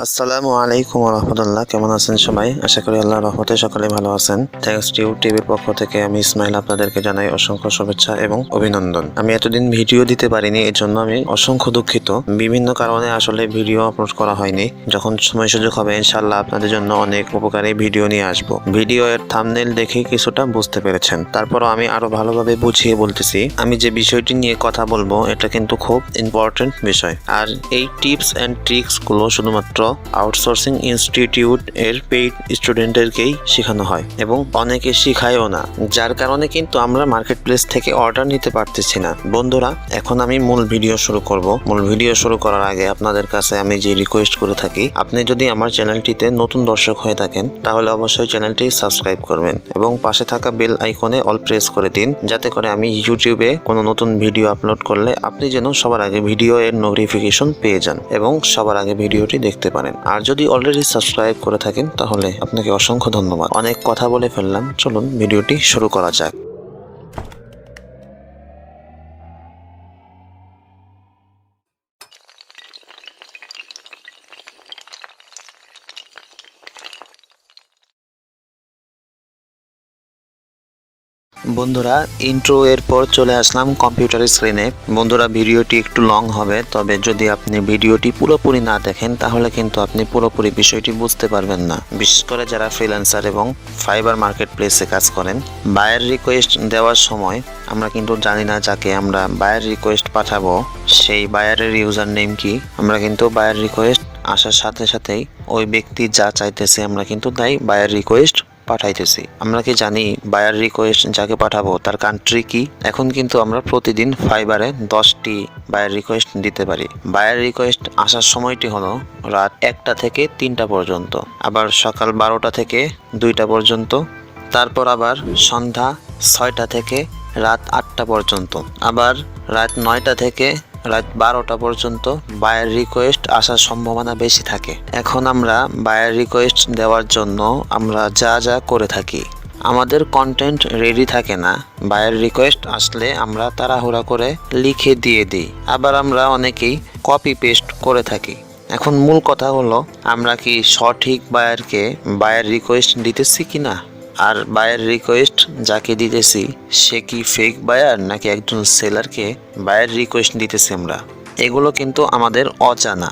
আসসালামু আলাইকুম রহমতুল্লাহ। কেমন আছেন সবাই? আশা করি আল্লাহর রহমতে সকলে ভালো আছেন। থ্যাঙ্কস টু টিভির পক্ষ থেকে আমি ইসমাইল আপনাদেরকে জানাই অসংখ্য শুভেচ্ছা এবং অভিনন্দন। আমি এতদিন ভিডিও দিতে পারিনি, এর জন্য আমি অসংখ্য দুঃখিত। বিভিন্ন কারণে আসলে ভিডিও আপলোড করা হয়নি। যখন সময় সুযোগ হবে ইনশাআল্লাহ আপনাদের জন্য অনেক উপকারী ভিডিও নিয়ে আসবো। ভিডিও এর থাম্বনেল দেখে কিছুটা বুঝতে পেরেছেন, তারপরও আমি আরো ভালোভাবে বুঝিয়ে বলতেছি। আমি যে বিষয়টি নিয়ে কথা বলবো এটা কিন্তু খুব ইম্পর্টেন্ট বিষয়, আর এই টিপস এন্ড ট্রিক্স গুলো শুধুমাত্র আউটসোর্সিং ইনস্টিটিউট এর পেইড স্টুডেন্টদেরকেই শেখানো হয় এবং অনেকে শিখায়ও না, যার কারণে কিন্তু আমরা মার্কেট প্লেস থেকে অর্ডার নিতে পারতেছি না। বন্ধুরা, এখন আমি মূল ভিডিও শুরু করব। মূল ভিডিও শুরু করার আগে আপনাদের কাছে আমি যে রিকোয়েস্ট করে থাকি, আপনি যদি আমার চ্যানেলটিতে নতুন দর্শক হয়ে থাকেন তাহলে অবশ্যই চ্যানেলটি সাবস্ক্রাইব করবেন এবং পাশে থাকা বেল আইকনে অল প্রেস করে দিন, যাতে করে আমি ইউটিউবে কোনো নতুন ভিডিও আপলোড করলে আপনি যেন সবার আগে ভিডিও এর নোটিফিকেশন পেয়ে যান এবং সবার আগে ভিডিওটি দেখতে পারেন। আর যদি অলরেডি সাবস্ক্রাইব করে থাকেন তাহলে আপনাকে অসংখ্য ধন্যবাদ। অনেক কথা বলে ফেললাম, চলুন ভিডিওটি শুরু করা যাক। বন্ধুরা, ইন্ট্রো এর পর চলে আসলাম কম্পিউটার স্ক্রিনে। বন্ধুরা, ভিডিওটি একটু লং হবে, তবে যদি আপনি ভিডিওটি পুরোপুরি না দেখেন তাহলে কিন্তু আপনি পুরোপুরি বিষয়টি বুঝতে পারবেন না। বিশেষ করে যারা ফ্রিল্যান্সার এবং ফাইবার মার্কেট প্লেসে কাজ করেন, বায়ার রিকোয়েস্ট দেওয়ার সময় আমরা কিন্তু জানি না যাকে আমরা বায়ার রিকোয়েস্ট পাঠাবো সেই বায়ারের ইউজার নেম কি। আমরা কিন্তু বায়ার রিকোয়েস্ট আসার সাথে সাথেই ওই ব্যক্তি যা চাইতেছে আমরা কিন্তু তাই বায়ার রিকোয়েস্ট পাঠাইতেছি। আমরা কি জানি বায়ার রিকোয়েস্ট যাকে পাঠাবো তার কান্ট্রি কি? এখন কিন্তু আমরা প্রতিদিন ফাইবারে 10টি বায়ার রিকোয়েস্ট দিতে পারি। বায়ার রিকোয়েস্ট আসার সময়টি হলো রাত 1টা থেকে 3টা পর্যন্ত, আবার সকাল 12টা থেকে 2টা পর্যন্ত, তারপর আবার সন্ধ্যা 6টা থেকে রাত 8টা পর্যন্ত, আবার রাত 9টা থেকে রাত 12টা পর্যন্ত বায়ার রিকোয়েস্ট আসার সম্ভাবনা বেশি থাকে। এখন আমরা বায়ার রিকোয়েস্ট দেওয়ার জন্য আমরা যা যা করে থাকি, আমাদের কন্টেন্ট রেডি থাকে না। বায়ার রিকোয়েস্ট আসলে আমরা তাড়াহুড়া করে লিখে দিয়ে দিই, আবার আমরা অনেকেই কপি পেস্ট করে থাকি। এখন মূল কথা হলো, আমরা কি সঠিক বায়ারকে বায়ার রিকোয়েস্ট দিতেছি কিনা, আর বায়ার রিকোয়েস্ট যাকে দিতেছি সে কি ফেক বায়ার নাকি একজন সেলারকে বায়ার রিকোয়েস্ট দিতেছি আমরা, এগুলো কিন্তু আমাদের অজানা।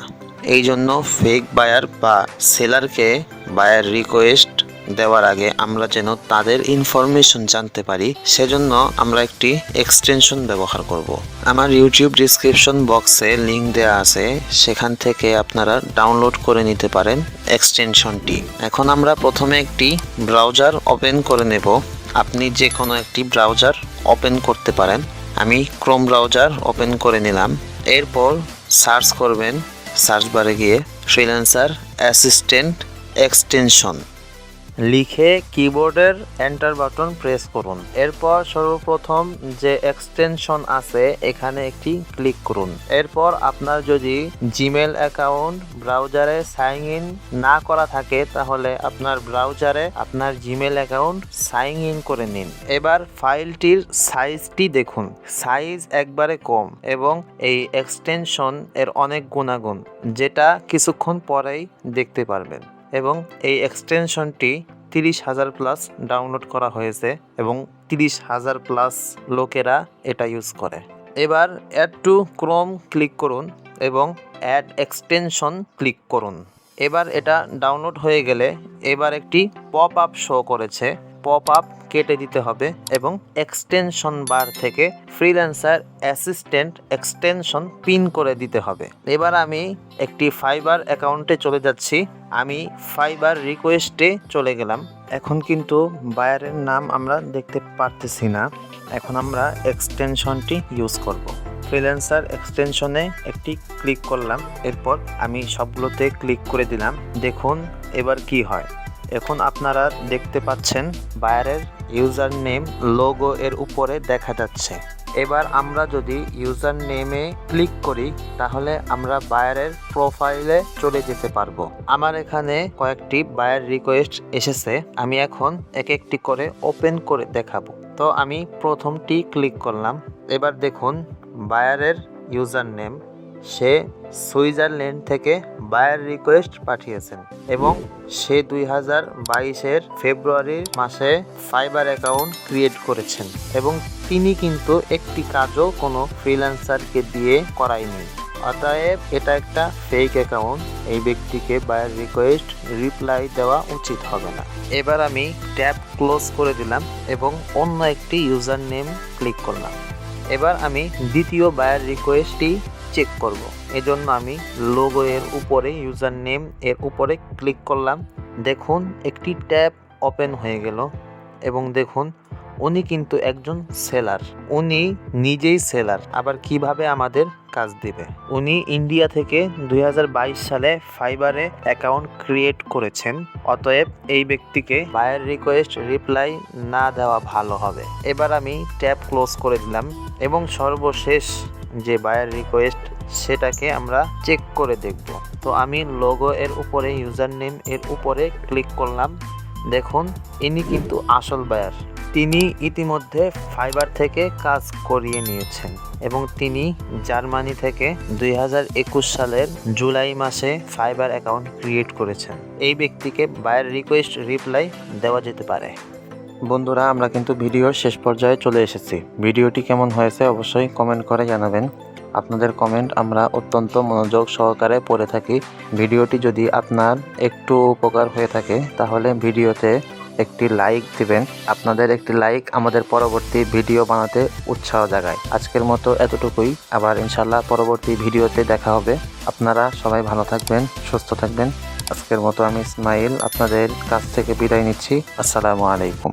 এই জন্য ফেক বায়ার বা সেলারকে বায়ার রিকোয়েস্ট দেওয়ার আগে আমরা যেন তাদের ইনফরমেশন জানতে পারি, সেজন্য আমরা একটি এক্সটেনশন ব্যবহার করব। আমার ইউটিউব ডিসক্রিপশন বক্সে লিংক দেওয়া আছে, সেখান থেকে আপনারা ডাউনলোড করে নিতে পারেন এক্সটেনশনটি। এখন আমরা প্রথমে একটি ব্রাউজার ওপেন করে নেব। আপনি যে কোনো একটি ব্রাউজার ওপেন করতে পারেন। আমি ক্রোম ব্রাউজার ওপেন করে নিলাম। এরপর সার্চ করবেন, সার্চ বারে গিয়ে ফ্রিল্যান্সার অ্যাসিস্ট্যান্ট এক্সটেনশন লিখে কিবোর্ডের এন্টার বাটন প্রেস করুন। এরপর সর্বপ্রথম যে এক্সটেনশন আছে এখানে একটি ক্লিক করুন। এরপর আপনার যদি জিমেল অ্যাকাউন্ট ব্রাউজারে সাইন ইন না করা থাকে তাহলে আপনার ব্রাউজারে আপনার জিমেল অ্যাকাউন্ট সাইন ইন করে নিন। এবার ফাইলটির সাইজটি দেখুন, সাইজ একবারে কম এবং এই এক্সটেনশন এর অনেক গুণাগুণ যেটা কিছুক্ষণ পরেই দেখতে পারবেন। এবং এই এক্সটেনশনটি 30,000 প্লাস ডাউনলোড করা হয়েছে এবং 30,000 প্লাস লোকেরা এটা ইউজ করে। এবার অ্যাড টু ক্রোম ক্লিক করুন এবং অ্যাড এক্সটেনশন ক্লিক করুন। এবার এটা ডাউনলোড হয়ে গেলে এবার একটি পপ আপ শো করেছে, পপ আপ কেটে দিতে হবে এবং এক্সটেনশন বার থেকে ফ্রিল্যান্সার অ্যাসিস্ট্যান্ট এক্সটেনশন পিন করে দিতে হবে। এবার আমি একটি ফাইবার অ্যাকাউন্টে চলে যাচ্ছি। আমি ফাইবার রিকোয়েস্টে চলে গেলাম। এখন কিন্তু বায়ারের নাম আমরা দেখতে পারতেছি না। এখন আমরা এক্সটেনশনটি ইউজ করব। ফ্রিল্যান্সার এক্সটেনশনে একটি ক্লিক করলাম, এরপর আমি সবগুলোতে ক্লিক করে দিলাম। দেখুন এবার কি হয়। এখন আপনারা দেখতে পাচ্ছেন বায়ারের ইউজার নেম লোগো এর উপরে দেখা যাচ্ছে। এবার আমরা যদি ইউজার নেমে ক্লিক করি তাহলে আমরা বায়ারের প্রোফাইলে চলে যেতে পারবো। আমার এখানে কয়েকটি বায়ার রিকোয়েস্ট এসেছে, আমি এখন এক একটি করে ওপেন করে দেখাবো। তো আমি প্রথমটি ক্লিক করলাম। এবার দেখুন বায়ারের ইউজার নেম সে সুইজারল্যান্ড থেকে বায়ার রিকোয়েস্ট পাঠিয়েছেন এবং সে 2022-এর ফেব্রুয়ারি মাসে ফাইবার অ্যাকাউন্ট ক্রিয়েট করেছেন এবং তিনি কিন্তু একটি কাজও কোনো ফ্রিল্যান্সারকে দিয়ে করায়নি। অতএব এটা একটা ফেক অ্যাকাউন্ট। এই ব্যক্তিকে বায়ার রিকোয়েস্ট রিপ্লাই দেওয়া উচিত হবে না। এবার আমি ট্যাব ক্লোজ করে দিলাম এবং অন্য একটি ইউজার নেম ক্লিক করলাম। এবার আমি দ্বিতীয় বায়ার রিকোয়েস্টটি চেক করব। এজন্য আমি লোগো এর উপরে ইউজার নেম এর উপরে ক্লিক করলাম। দেখুন একটি ট্যাব ওপেন হয়ে গেল এবং দেখুন উনি কিন্তু একজন সেলার, উনি নিজেই সেলার, আবার কিভাবে আমাদের কাজ দিবে। উনি ইন্ডিয়া থেকে 2022 সালে ফাইবারে অ্যাকাউন্ট ক্রিয়েট করেছেন। অতএব এই ব্যক্তিকে বায়ার রিকোয়েস্ট রিপ্লাই না দেওয়া ভালো হবে। এবার আমি ট্যাব ক্লোজ করে দিলাম এবং সর্বশেষ যে বায়ার রিকোয়েস্ট সেটাকে আমরা চেক করে দেখব। তো আমি লোগো এর উপরে ইউজার নেম এর উপরে ক্লিক করলাম। দেখুন ইনি কিন্তু আসল বায়ার। তিনি ইতিমধ্যে ফাইবার থেকে কাজ করিয়ে নিয়েছেন এবং তিনি জার্মানি থেকে 2021 সালের জুলাই মাসে ফাইবার অ্যাকাউন্ট ক্রিয়েট করেছেন। এই ব্যক্তিকে বায়ার রিকোয়েস্ট রিপ্লাই দেওয়া যেতে পারে। বন্ধুরা, আমরা কিন্তু ভিডিওর শেষ পর্যায়ে চলে এসেছি। ভিডিওটি কেমন হয়েছে অবশ্যই কমেন্ট করে জানাবেন। আপনাদের কমেন্ট আমরা অত্যন্ত মনোযোগ সহকারে পড়ে থাকি। ভিডিওটি যদি আপনার একটু উপকার হয়ে থাকে তাহলে ভিডিওতে একটি লাইক দিবেন। আপনাদের একটি লাইক আমাদের পরবর্তী ভিডিও বানাতে উৎসাহ জাগায়। আজকের মতো এতটুকুই। আবার ইনশাল্লাহ পরবর্তী ভিডিওতে দেখা হবে। আপনারা সবাই ভালো থাকবেন, সুস্থ থাকবেন। আজকের মতো আমি ইসমাইল আপনাদের কাছ থেকে বিদায় নিচ্ছি। আসসালামু আলাইকুম।